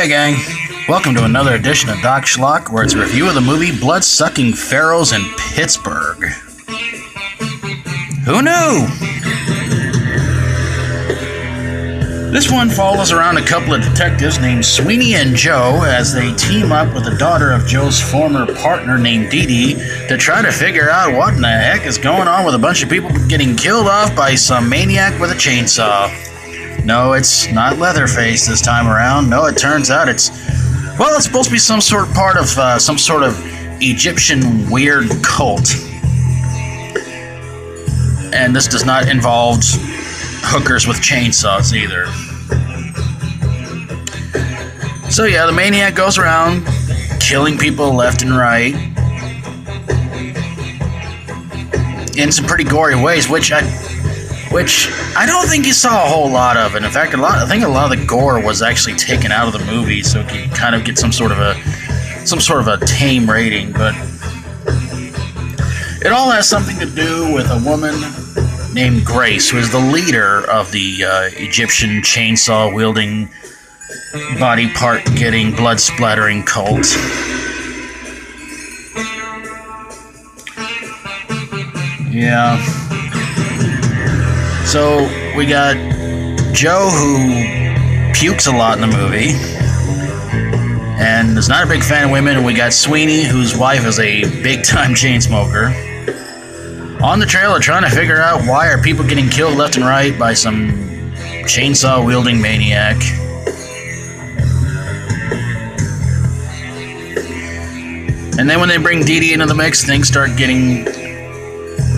Hey gang, welcome to another edition of Doc Schlock, where it's a review of the movie Bloodsucking Pharaohs in Pittsburgh. Who knew? This one follows around a couple of detectives named Sweeney and Joe as they team up with the daughter of Joe's former partner named Didi to try to figure out what in the heck is going on with a bunch of people getting killed off by some maniac with a chainsaw. No, it's not Leatherface this time around. No, it turns out it's supposed to be some sort of some sort of Egyptian weird cult. And this does not involve hookers with chainsaws either. So yeah, the maniac goes around killing people left and right in some pretty gory ways, which I don't think you saw a whole lot of. And in fact, I think a lot of the gore was actually taken out of the movie, so you can kind of get some sort of a tame rating. But it all has something to do with a woman named Grace, who is the leader of the Egyptian chainsaw wielding, body part getting, blood splattering cult. Yeah. So we got Joe, who pukes a lot in the movie and is not a big fan of women, and we got Sweeney, whose wife is a big-time chain smoker, on the trail of trying to figure out why are people getting killed left and right by some chainsaw-wielding maniac. And then when they bring Didi into the mix, things start getting,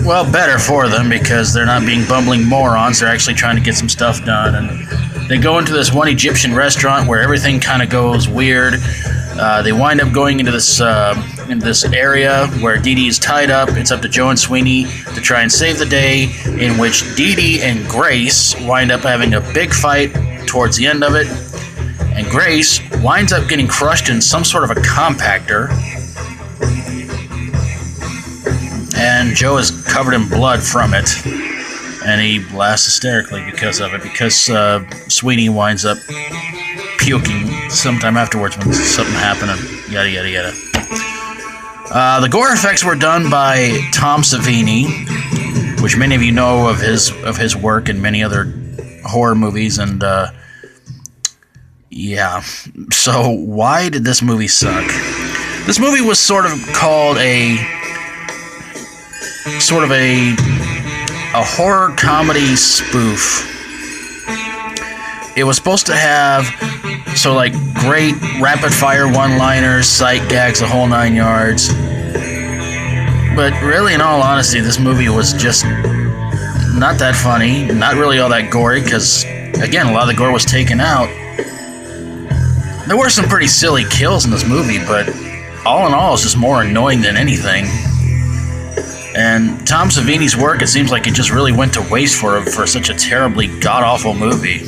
well, better for them, because they're not being bumbling morons. They're actually trying to get some stuff done. And they go into this one Egyptian restaurant where everything kind of goes weird. They wind up going into this area where Didi is tied up. It's up to Joe and Sweeney to try and save the day, in which Didi and Grace wind up having a big fight towards the end of it. And Grace winds up getting crushed in some sort of a compactor. And Joe is covered in blood from it, and he laughs hysterically because of it, because Sweeney winds up puking sometime afterwards when something happened, and yada yada yada. The gore effects were done by Tom Savini, which many of you know of his work in many other horror movies, and yeah. So why did this movie suck? This movie was sort of called a horror comedy spoof. It was supposed to have great rapid fire one-liners, sight gags, the whole 9 yards. But really, in all honesty, this movie was just not that funny, not really all that gory, because again, a lot of the gore was taken out. There were some pretty silly kills in this movie, but all in all, it's just more annoying than anything. And Tom Savini's work, it seems like it just really went to waste for such a terribly god-awful movie.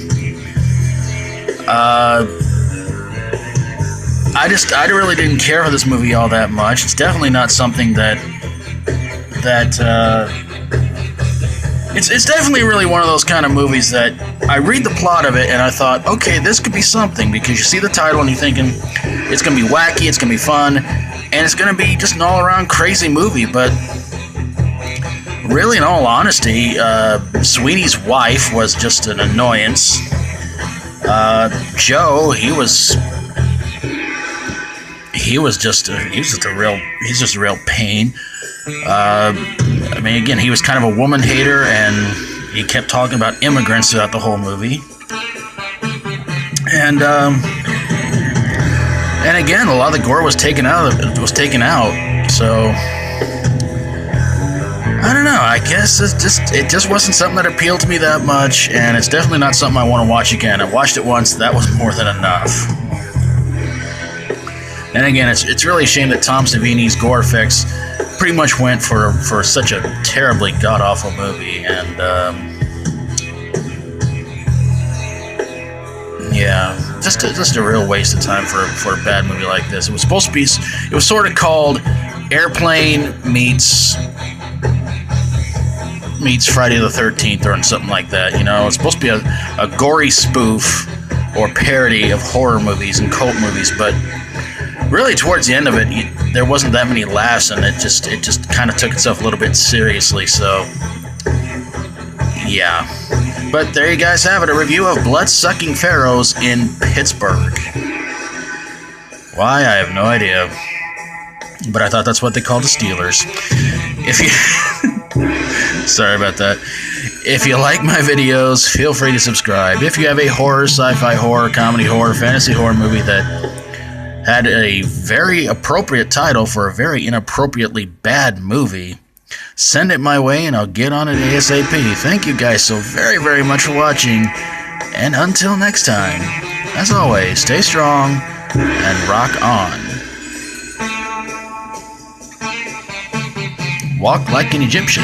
I really didn't care for this movie all that much. It's definitely not something that it's definitely really one of those kind of movies that I read the plot of it and I thought, okay, this could be something, because you see the title and you're thinking it's going to be wacky, it's going to be fun, and it's going to be just an all-around crazy movie. But really, in all honesty, Sweeney's wife was just an annoyance. Joe, he's just a real pain. I mean, again, he was kind of a woman hater, and he kept talking about immigrants throughout the whole movie. And again, a lot of the gore was taken out. So I don't know, I guess it just wasn't something that appealed to me that much, and it's definitely not something I want to watch again. I watched it once, that was more than enough. And again, it's really a shame that Tom Savini's gore effects pretty much went for such a terribly god-awful movie, and yeah, just a real waste of time for a bad movie like this. It was sort of called Airplane meets Friday the 13th or something like that. You know, it's supposed to be a gory spoof or parody of horror movies and cult movies, but really towards the end of it, there wasn't that many laughs, and it just kind of took itself a little bit seriously. So yeah, but there you guys have it, a review of Bloodsucking Pharaohs in Pittsburgh. Why, I have no idea, but I thought that's what they called the Steelers. If you sorry about that. If you like my videos, feel free to subscribe. If you have a horror, sci-fi horror, comedy horror, fantasy horror movie that had a very appropriate title for a very inappropriately bad movie, send it my way and I'll get on it ASAP. Thank you guys so very, very much for watching, and until next time, as always, stay strong and rock on. Walk like an Egyptian.